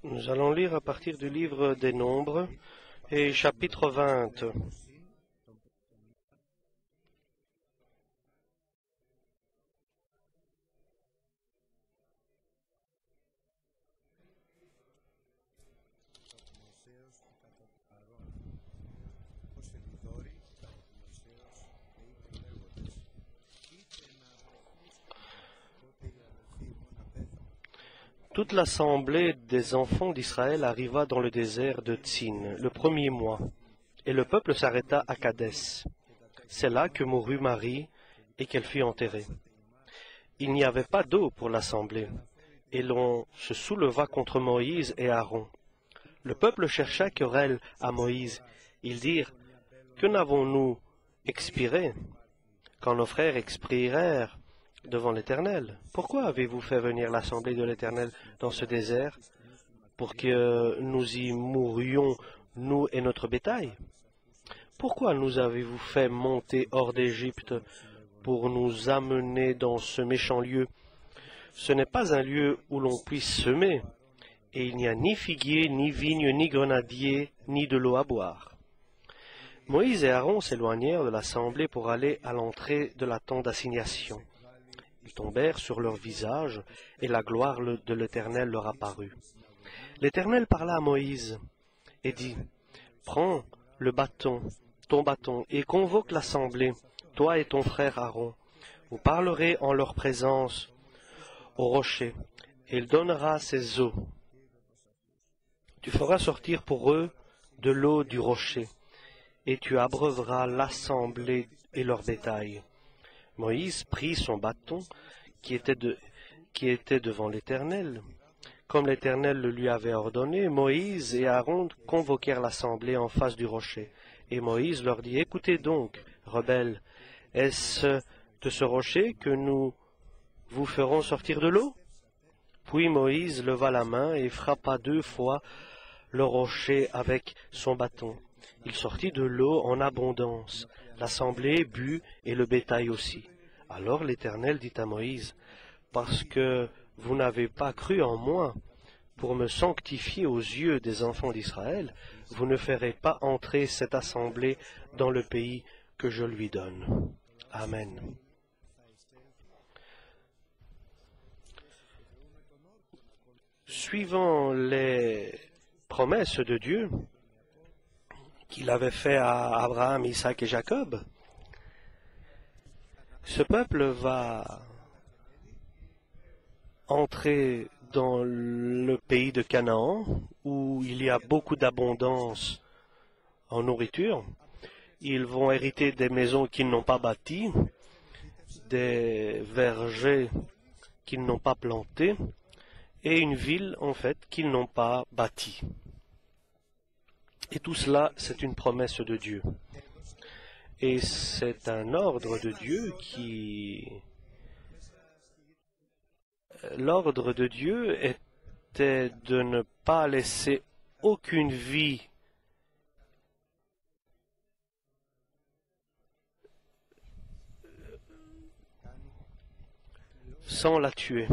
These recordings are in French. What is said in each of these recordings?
Nous allons lire à partir du livre des Nombres et chapitre 20. Toute l'assemblée des enfants d'Israël arriva dans le désert de Tsin le premier mois, et le peuple s'arrêta à Kadès. C'est là que mourut Marie et qu'elle fut enterrée. Il n'y avait pas d'eau pour l'assemblée, et l'on se souleva contre Moïse et Aaron. Le peuple chercha querelle à Moïse. Ils dirent, « Que n'avons-nous expiré quand nos frères expirèrent devant l'Éternel? Pourquoi avez-vous fait venir l'assemblée de l'Éternel dans ce désert pour que nous y mourions, nous et notre bétail? Pourquoi nous avez-vous fait monter hors d'Égypte pour nous amener dans ce méchant lieu? Ce n'est pas un lieu où l'on puisse semer, et il n'y a ni figuier, ni vigne, ni grenadier, ni de l'eau à boire. » Moïse et Aaron s'éloignèrent de l'assemblée pour aller à l'entrée de la tente d'assignation. Ils tombèrent sur leur visage, et la gloire de l'Éternel leur apparut. L'Éternel parla à Moïse et dit, « Prends le bâton, ton bâton, et convoque l'assemblée, toi et ton frère Aaron. Vous parlerez en leur présence au rocher, et il donnera ses eaux. Tu feras sortir pour eux de l'eau du rocher, et tu abreuveras l'assemblée et leur bétail. » Moïse prit son bâton qui était devant l'Éternel. Comme l'Éternel le lui avait ordonné, Moïse et Aaron convoquèrent l'assemblée en face du rocher. Et Moïse leur dit, « Écoutez donc, rebelles, est-ce de ce rocher que nous vous ferons sortir de l'eau ?» Puis Moïse leva la main et frappa 2 fois le rocher avec son bâton. Il sortit de l'eau en abondance. L'assemblée but et le bétail aussi. Alors l'Éternel dit à Moïse, « Parce que vous n'avez pas cru en moi pour me sanctifier aux yeux des enfants d'Israël, vous ne ferez pas entrer cette assemblée dans le pays que je lui donne. » Amen. Suivant les promesses de Dieu qu'il avait fait à Abraham, Isaac et Jacob, ce peuple va entrer dans le pays de Canaan, où il y a beaucoup d'abondance en nourriture. Ils vont hériter des maisons qu'ils n'ont pas bâties, des vergers qu'ils n'ont pas plantés, et une ville, en fait, qu'ils n'ont pas bâtie. Et tout cela, c'est une promesse de Dieu. Et c'est un ordre de Dieu qui... L'ordre de Dieu était de ne pas laisser aucune vie sans la tuer.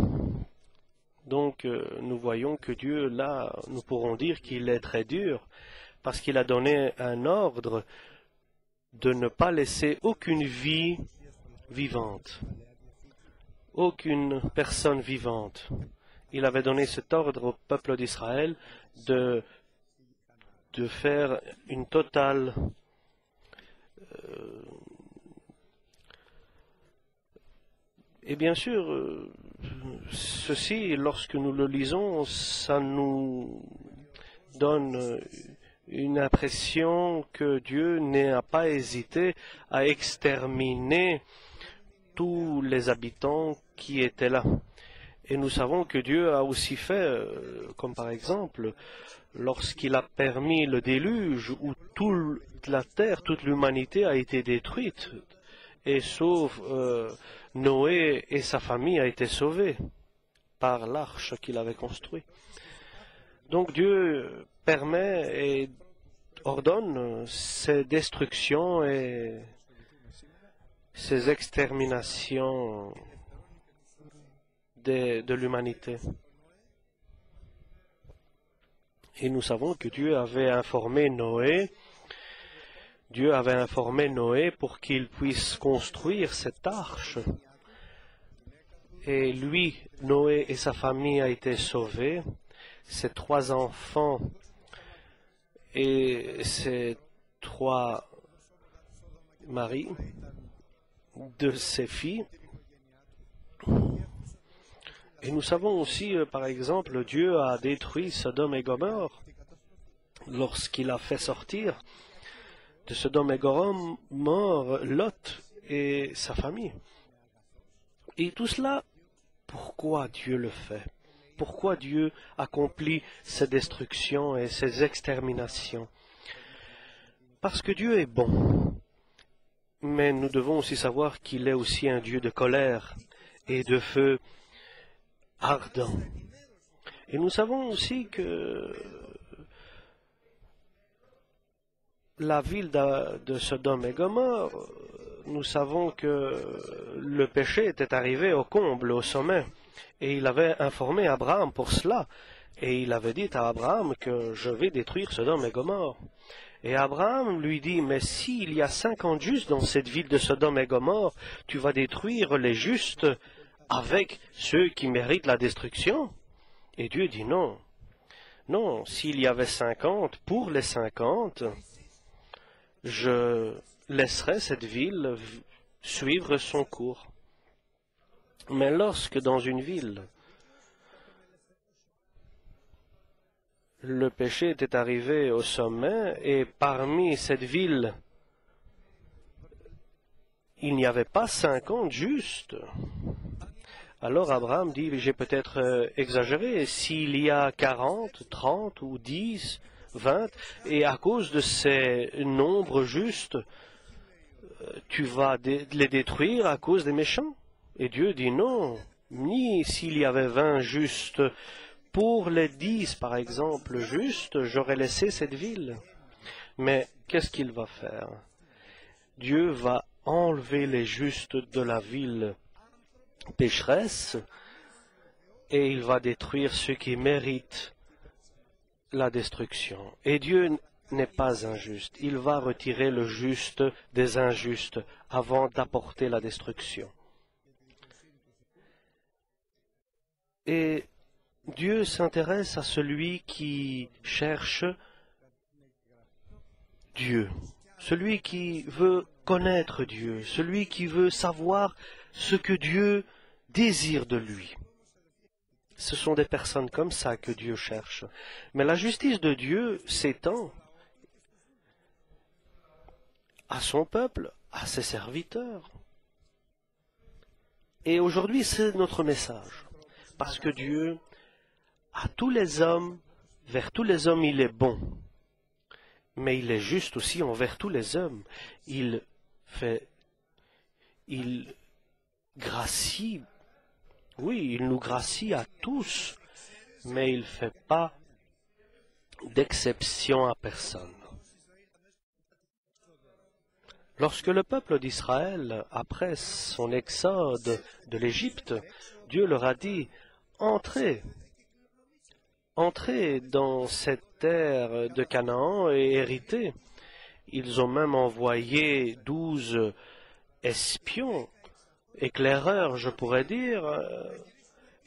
Donc, nous voyons que Dieu, là, nous pourrons dire qu'il est très dur, parce qu'il a donné un ordre de ne pas laisser aucune vie vivante, aucune personne vivante. Il avait donné cet ordre au peuple d'Israël de faire une totale et bien sûr, ceci, lorsque nous le lisons, ça nous donne une impression que Dieu n'a pas hésité à exterminer tous les habitants qui étaient là. Et nous savons que Dieu a aussi fait, comme par exemple, lorsqu'il a permis le déluge où toute la terre, toute l'humanité a été détruite. et sauf Noé et sa famille a été sauvés par l'arche qu'il avait construite. Donc Dieu permet et ordonne ces destructions et ces exterminations de l'humanité. Et nous savons que Dieu avait informé Noé pour qu'il puisse construire cette arche. Et lui, Noé et sa famille a été sauvés. Ses 3 enfants et ses 3 maris de ses filles. Et nous savons aussi, par exemple, Dieu a détruit Sodome et Gomorrhe lorsqu'il a fait sortir de Sodome et Gomorrhe Lot et sa famille. Et tout cela, pourquoi Dieu le fait? Pourquoi Dieu accomplit ces destructions et ces exterminations? Parce que Dieu est bon. Mais nous devons aussi savoir qu'il est aussi un Dieu de colère et de feu ardent. Et nous savons aussi que la ville de Sodome et Gomorrhe, nous savons que le péché était arrivé au comble, au sommet. Et il avait informé Abraham pour cela. Et il avait dit à Abraham que je vais détruire Sodome et Gomorrhe. Et Abraham lui dit, mais s'il y a 50 justes dans cette ville de Sodome et Gomorrhe, tu vas détruire les justes avec ceux qui méritent la destruction? Et Dieu dit non. Non, s'il y avait 50, pour les 50, je laisserai cette ville suivre son cours. Mais lorsque dans une ville, le péché était arrivé au sommet, et parmi cette ville, il n'y avait pas 50 justes, alors Abraham dit, j'ai peut-être exagéré, s'il y a 40, 30 ou 10, 20, et à cause de ces nombres justes, tu vas les détruire à cause des méchants. Et Dieu dit non, ni s'il y avait 20 justes, pour les 10 par exemple justes, j'aurais laissé cette ville. Mais qu'est-ce qu'il va faire? Dieu va enlever les justes de la ville pécheresse et il va détruire ceux qui méritent la destruction. Et Dieu n'est pas injuste. Il va retirer le juste des injustes avant d'apporter la destruction. Et Dieu s'intéresse à celui qui cherche Dieu, celui qui veut connaître Dieu, celui qui veut savoir ce que Dieu désire de lui. Ce sont des personnes comme ça que Dieu cherche. Mais la justice de Dieu s'étend à son peuple, à ses serviteurs. Et aujourd'hui, c'est notre message. Parce que Dieu, à tous les hommes, vers tous les hommes, il est bon. Mais il est juste aussi envers tous les hommes. Il gracie, oui, il nous gracie à tous, mais il ne fait pas d'exception à personne. Lorsque le peuple d'Israël, après son exode de l'Égypte, Dieu leur a dit, entrez dans cette terre de Canaan et héritez. Ils ont même envoyé 12 espions, éclaireurs, je pourrais dire,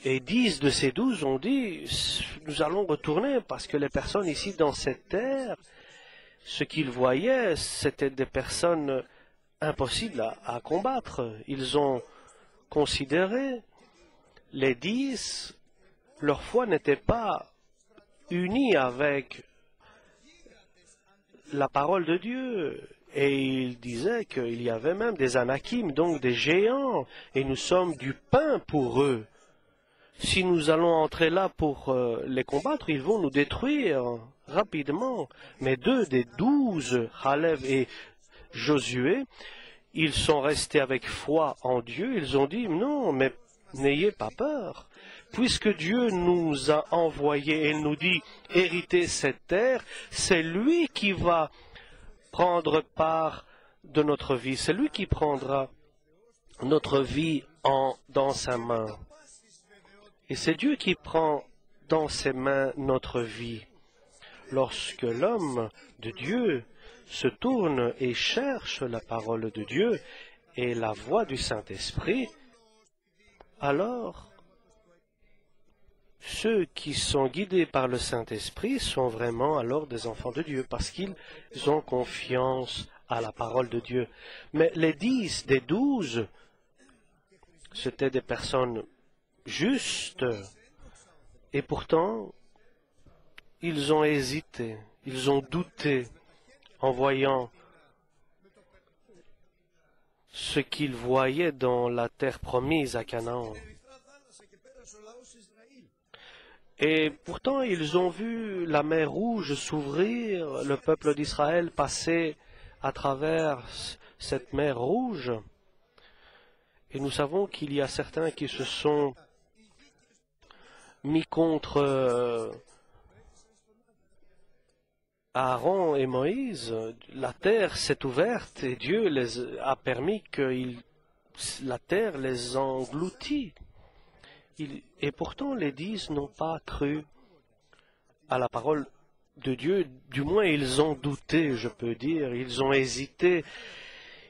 et 10 de ces 12 ont dit, nous allons retourner parce que les personnes ici dans cette terre, ce qu'ils voyaient, c'était des personnes impossibles à combattre. Ils ont considéré les 10, leur foi n'était pas unie avec la parole de Dieu. Et ils disaient qu'il y avait même des anakim, donc des géants, et nous sommes du pain pour eux. Si nous allons entrer là pour les combattre, ils vont nous détruire rapidement. Mais 2 des 12, Caleb et Josué, ils sont restés avec foi en Dieu. Ils ont dit, non, mais n'ayez pas peur. Puisque Dieu nous a envoyés et nous dit, héritez cette terre, c'est lui qui va prendre part de notre vie. C'est lui qui prendra notre vie dans sa main. Et c'est Dieu qui prend dans ses mains notre vie. Lorsque l'homme de Dieu se tourne et cherche la parole de Dieu et la voix du Saint-Esprit, alors ceux qui sont guidés par le Saint-Esprit sont vraiment alors des enfants de Dieu parce qu'ils ont confiance à la parole de Dieu. Mais les 10 des 12, c'étaient des personnes justes et pourtant ils ont hésité, ils ont douté en voyant ce qu'ils voyaient dans la terre promise à Canaan. Et pourtant, ils ont vu la mer Rouge s'ouvrir, le peuple d'Israël passer à travers cette mer Rouge. Et nous savons qu'il y a certains qui se sont mis contre Aaron et Moïse. La terre s'est ouverte et Dieu les a permis que la terre les engloutit. Et pourtant, les 10 n'ont pas cru à la parole de Dieu. Du moins, ils ont douté, je peux dire. Ils ont hésité.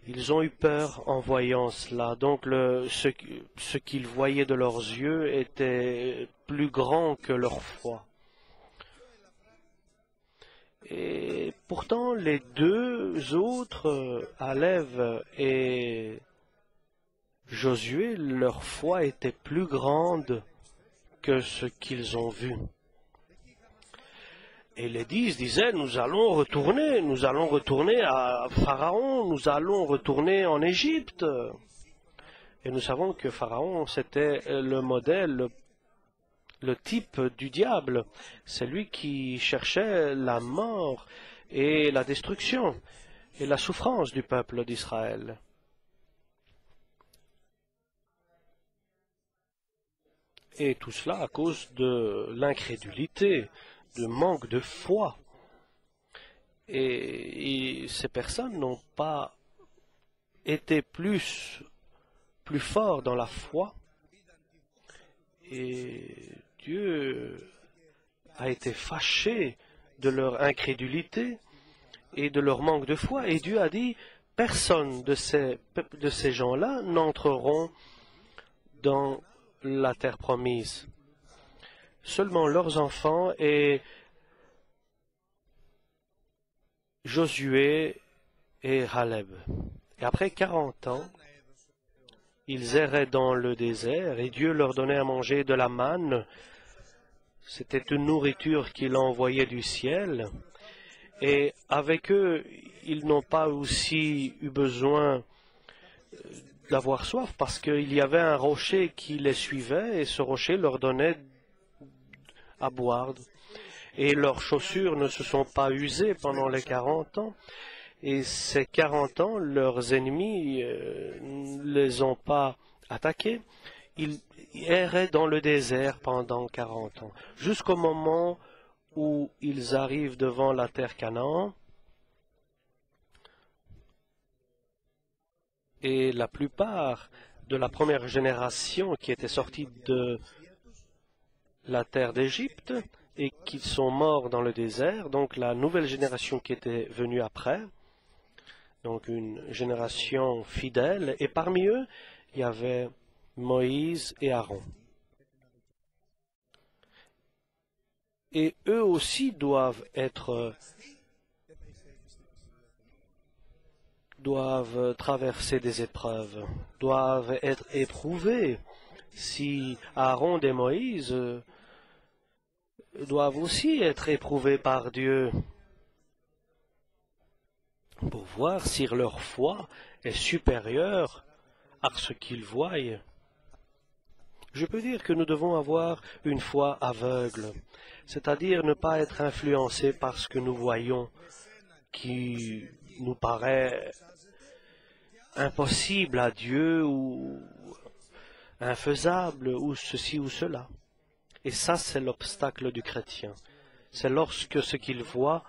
Ils ont eu peur en voyant cela. Donc, ce qu'ils voyaient de leurs yeux était plus grand que leur foi. Et pourtant, les 2 autres, Caleb et Josué, leur foi était plus grande que ce qu'ils ont vu. Et les 10 disaient, nous allons retourner à Pharaon, nous allons retourner en Égypte. Et nous savons que Pharaon, c'était le modèle, le type du diable. C'est lui qui cherchait la mort et la destruction et la souffrance du peuple d'Israël. Et tout cela à cause de l'incrédulité, de manque de foi. Et ces personnes n'ont pas été plus forts dans la foi. Et Dieu a été fâché de leur incrédulité et de leur manque de foi. Et Dieu a dit, personne de ces gens-là n'entreront dans la terre promise. Seulement leurs enfants et Josué et Caleb. Et après 40 ans, ils erraient dans le désert et Dieu leur donnait à manger de la manne. C'était une nourriture qu'il envoyait du ciel. Et avec eux, ils n'ont pas aussi eu besoin d'avoir soif parce qu'il y avait un rocher qui les suivait et ce rocher leur donnait à boire. Et leurs chaussures ne se sont pas usées pendant les 40 ans. Et ces 40 ans, leurs ennemis ne les ont pas attaqués. Ils erraient dans le désert pendant 40 ans, jusqu'au moment où ils arrivent devant la terre Canaan. Et la plupart de la première génération qui était sortie de la terre d'Égypte et qui sont morts dans le désert, donc la nouvelle génération qui était venue après, donc une génération fidèle, et parmi eux, il y avait Moïse et Aaron. Et eux aussi doivent traverser des épreuves, doivent être éprouvés. Si Aaron et Moïse doivent aussi être éprouvés par Dieu pour voir si leur foi est supérieure à ce qu'ils voient. Je peux dire que nous devons avoir une foi aveugle, c'est-à-dire ne pas être influencés par ce que nous voyons qui nous paraît impossible à Dieu ou infaisable ou ceci ou cela. Et ça, c'est l'obstacle du chrétien. C'est lorsque ce qu'il voit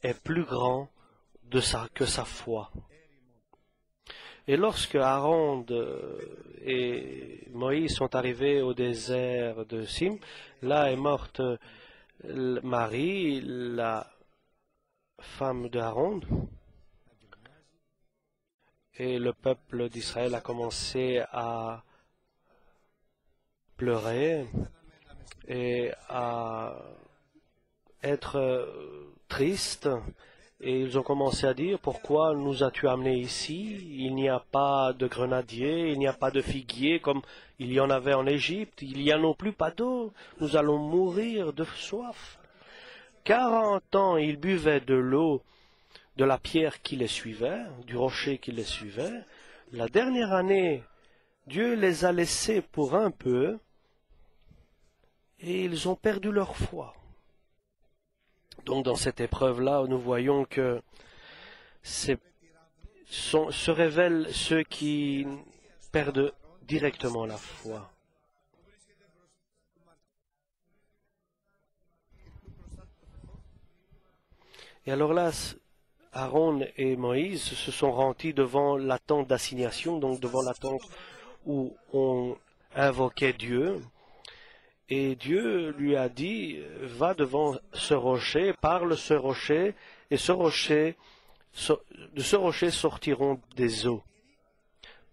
est plus grand que sa foi. Et lorsque Aaron et Moïse sont arrivés au désert de Sim, là est morte Marie, la femme d'Aaron, et le peuple d'Israël a commencé à pleurer et à être triste, et ils ont commencé à dire: pourquoi nous as-tu amenés ici? Il n'y a pas de grenadier, il n'y a pas de figuier comme il y en avait en Égypte, il n'y a non plus pas d'eau, nous allons mourir de soif. 40 ans ils buvaient de l'eau de la pierre qui les suivait, du rocher qui les suivait. La dernière année, Dieu les a laissés pour un peu, et ils ont perdu leur foi. Donc dans cette épreuve-là, nous voyons que se révèlent ceux qui perdent directement la foi. Et alors là, Aaron et Moïse se sont rendus devant la tente d'assignation, donc devant la tente où on invoquait Dieu. Et Dieu lui a dit: va devant ce rocher, parle ce rocher, et de ce rocher sortiront des eaux.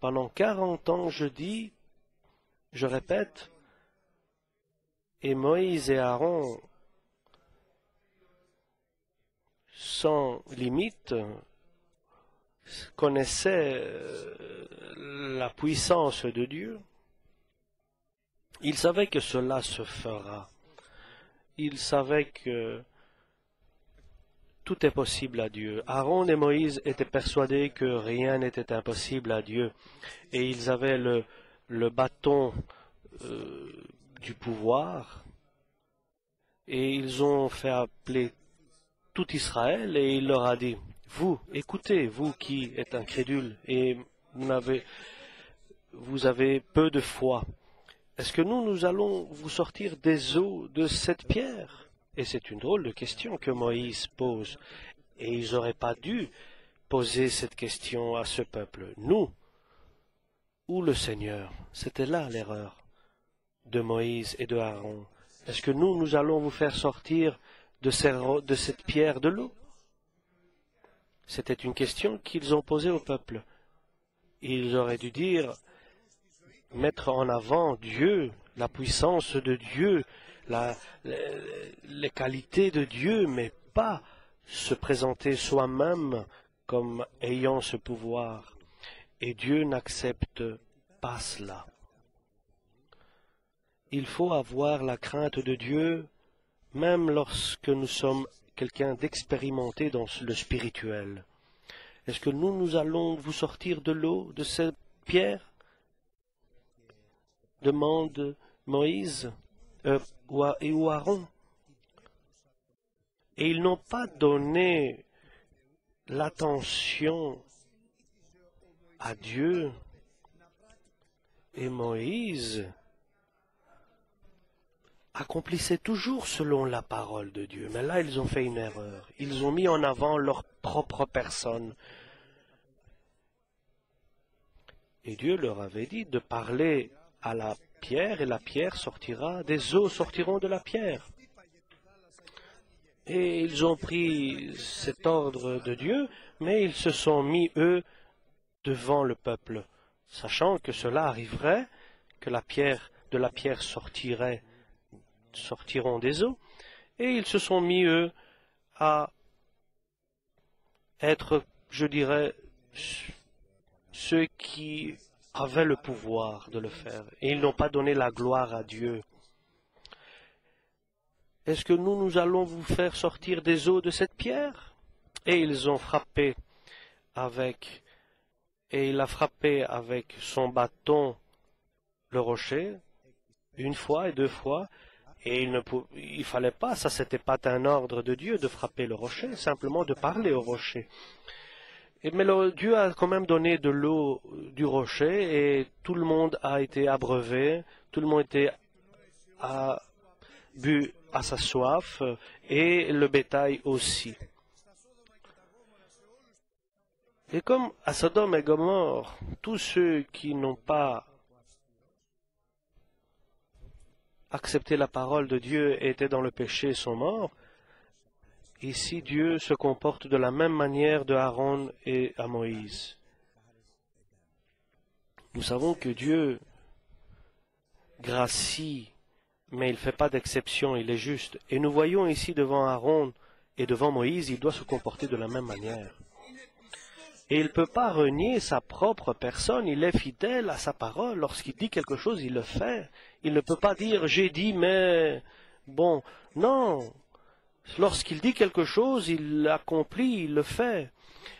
Pendant 40 ans, je répète, et Moïse et Aaron, sans limite, connaissaient la puissance de Dieu. Ils savaient que cela se fera. Ils savaient que tout est possible à Dieu. Aaron et Moïse étaient persuadés que rien n'était impossible à Dieu. Et ils avaient le bâton du pouvoir. Et ils ont fait appeler tout Israël et il leur a dit: vous, écoutez, vous qui êtes incrédules et vous avez peu de foi. Est-ce que nous allons vous sortir des eaux de cette pierre? Et c'est une drôle de question que Moïse pose. Et ils n'auraient pas dû poser cette question à ce peuple. Nous ou le Seigneur? C'était là l'erreur de Moïse et de Aaron. Est-ce que nous allons vous faire sortir de cette pierre de l'eau? C'était une question qu'ils ont posée au peuple. Ils auraient dû dire: mettre en avant Dieu, la puissance de Dieu, les qualités de Dieu, mais pas se présenter soi-même comme ayant ce pouvoir. Et Dieu n'accepte pas cela. Il faut avoir la crainte de Dieu, même lorsque nous sommes quelqu'un d'expérimenté dans le spirituel. Est-ce que nous allons vous sortir de l'eau, de cette pierre? Demande Moïse ou Aaron. Et ils n'ont pas donné l'attention à Dieu. Et Moïse accomplissait toujours selon la parole de Dieu. Mais là, ils ont fait une erreur. Ils ont mis en avant leur propre personne. Et Dieu leur avait dit de parler à la pierre, et la pierre sortira, des eaux sortiront de la pierre. Et ils ont pris cet ordre de Dieu, mais ils se sont mis, eux, devant le peuple, sachant que cela arriverait, que de la pierre sortiront des eaux, et ils se sont mis, eux, à être, je dirais, ceux qui avaient le pouvoir de le faire, et ils n'ont pas donné la gloire à Dieu. Est-ce que nous allons vous faire sortir des eaux de cette pierre? Et ils ont frappé il a frappé avec son bâton le rocher, une fois et deux fois, et il fallait pas, ça c'était pas un ordre de Dieu de frapper le rocher, simplement de parler au rocher. Mais Dieu a quand même donné de l'eau du rocher et tout le monde a été abreuvé, tout le monde a bu à sa soif et le bétail aussi. Et comme à Sodome et Gomorrhe, tous ceux qui n'ont pas accepté la parole de Dieu et étaient dans le péché sont morts, ici Dieu se comporte de la même manière de Aaron et à Moïse. Nous savons que Dieu gracie, mais il ne fait pas d'exception, il est juste. Et nous voyons ici devant Aaron et devant Moïse, il doit se comporter de la même manière. Et il ne peut pas renier sa propre personne, il est fidèle à sa parole. Lorsqu'il dit quelque chose, il le fait. Il ne peut pas dire « j'ai dit, mais bon ». Non, lorsqu'il dit quelque chose, il l'accomplit, il le fait.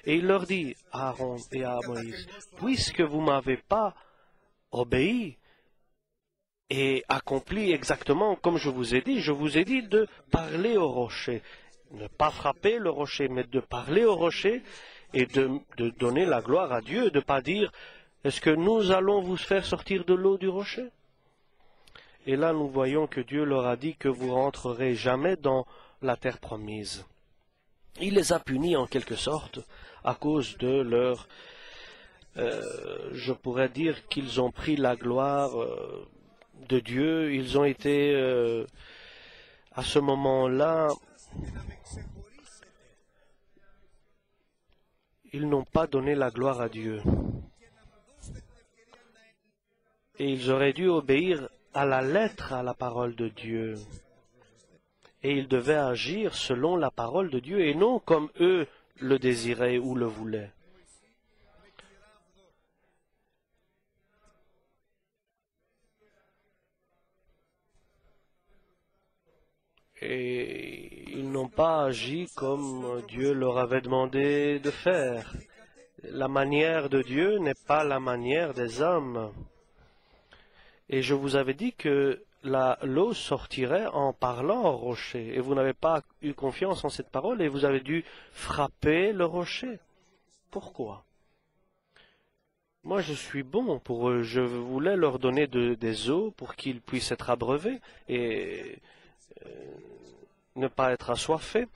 Et il leur dit, à Aaron et à Moïse, « puisque vous ne m'avez pas obéi et accompli exactement comme je vous ai dit de parler au rocher. Ne pas frapper le rocher, mais de parler au rocher et de donner la gloire à Dieu, de ne pas dire « est-ce que nous allons vous faire sortir de l'eau du rocher ?» Et là, nous voyons que Dieu leur a dit que vous rentrerez jamais dans la terre promise. Il les a punis en quelque sorte à cause de leur... je pourrais dire qu'ils ont pris la gloire de Dieu. Ils ont été à ce moment-là... Ils n'ont pas donné la gloire à Dieu. Et ils auraient dû obéir à la lettre à la parole de Dieu. Et ils devaient agir selon la parole de Dieu et non comme eux le désiraient ou le voulaient. Et ils n'ont pas agi comme Dieu leur avait demandé de faire. La manière de Dieu n'est pas la manière des hommes. Et je vous avais dit que l'eau sortirait en parlant au rocher. Et vous n'avez pas eu confiance en cette parole et vous avez dû frapper le rocher. Pourquoi? Moi, je suis bon pour eux. Je voulais leur donner des eaux pour qu'ils puissent être abreuvés et ne pas être assoiffés.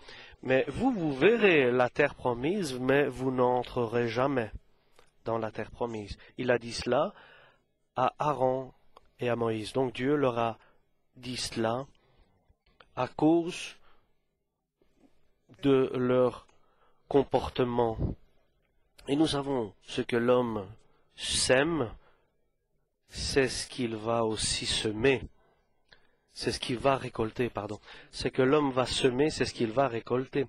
Mais vous verrez la terre promise, mais vous n'entrerez jamais dans la terre promise. Il a dit cela à Aaron et à Moïse. Donc Dieu leur a dit cela à cause de leur comportement. Et nous savons ce que l'homme sème, c'est ce qu'il va aussi semer. C'est ce qu'il va récolter, pardon. C'est que l'homme va semer, c'est ce qu'il va récolter.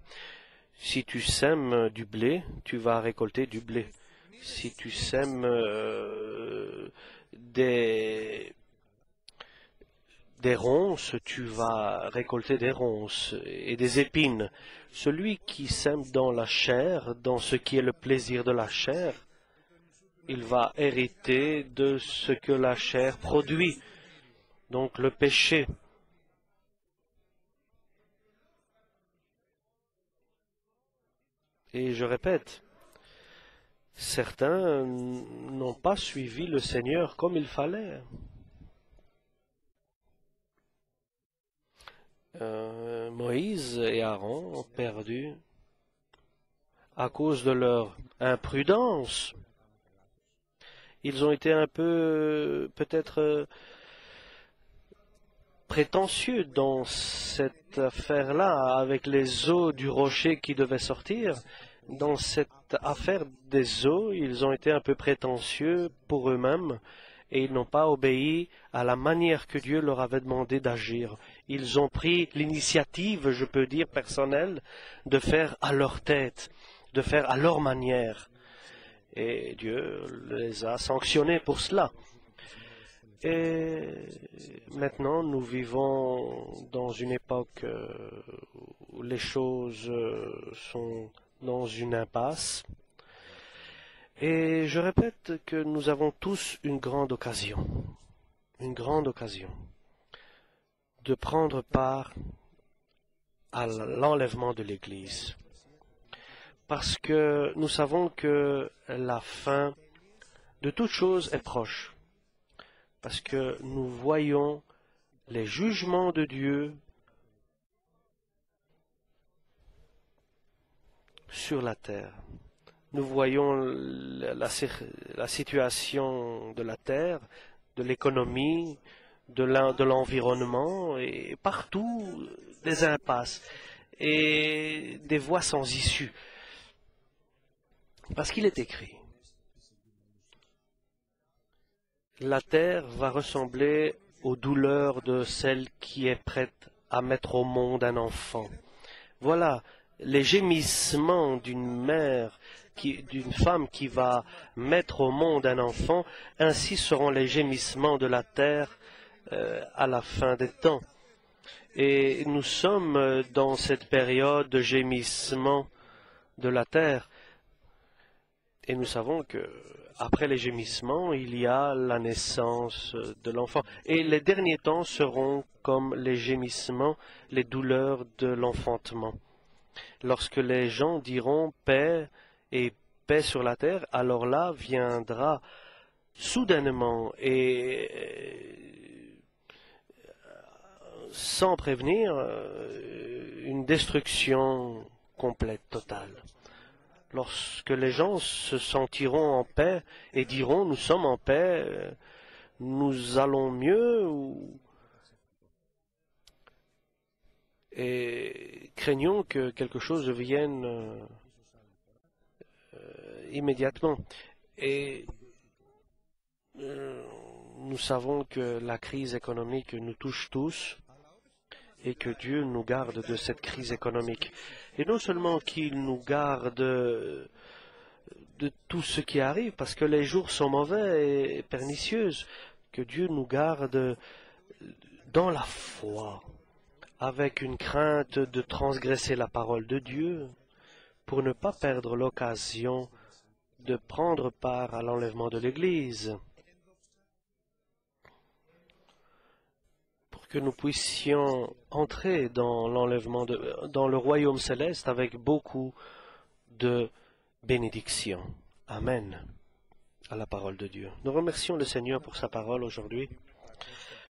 Si tu sèmes du blé, tu vas récolter du blé. Si tu sèmes des ronces, tu vas récolter des ronces et des épines. Celui qui sème dans la chair, dans ce qui est le plaisir de la chair, il va hériter de ce que la chair produit. Donc le péché. Et je répète, certains n'ont pas suivi le Seigneur comme il fallait. Moïse et Aaron ont perdu à cause de leur imprudence. Ils ont été un peu, peut-être, prétentieux dans cette affaire-là, avec les eaux du rocher qui devaient sortir. Dans cette affaire des eaux, ils ont été un peu prétentieux pour eux-mêmes et ils n'ont pas obéi à la manière que Dieu leur avait demandé d'agir. Ils ont pris l'initiative, je peux dire personnelle, de faire à leur tête, de faire à leur manière. Et Dieu les a sanctionnés pour cela. Et maintenant, nous vivons dans une époque où les choses sont dans une impasse. Et je répète que nous avons tous une grande occasion de prendre part à l'enlèvement de l'Église. parce que nous savons que la fin de toute chose est proche, parce que nous voyons les jugements de Dieu sur la terre. Nous voyons la situation de la terre, de l'économie, de l'environnement, et partout des impasses et des voies sans issue. Parce qu'il est écrit, la terre va ressembler aux douleurs de celle qui est prête à mettre au monde un enfant. Voilà les gémissements d'une mère, d'une femme qui va mettre au monde un enfant, ainsi seront les gémissements de la terre à la fin des temps. Et nous sommes dans cette période de gémissement de la terre. Et nous savons que après les gémissements, il y a la naissance de l'enfant. Et les derniers temps seront comme les gémissements, les douleurs de l'enfantement. Lorsque les gens diront paix et paix sur la terre, alors là viendra soudainement et sans prévenir une destruction complète, totale. Lorsque les gens se sentiront en paix et diront nous sommes en paix, nous allons mieux, et craignons que quelque chose vienne immédiatement. Et nous savons que la crise économique nous touche tous et que Dieu nous garde de cette crise économique. Et non seulement qu'il nous garde de tout ce qui arrive, parce que les jours sont mauvais et pernicieux, que Dieu nous garde dans la foi, avec une crainte de transgresser la parole de Dieu, pour ne pas perdre l'occasion de prendre part à l'enlèvement de l'Église, pour que nous puissions entrer dans dans le royaume céleste avec beaucoup de bénédictions. Amen. À la parole de Dieu. Nous remercions le Seigneur pour sa parole aujourd'hui.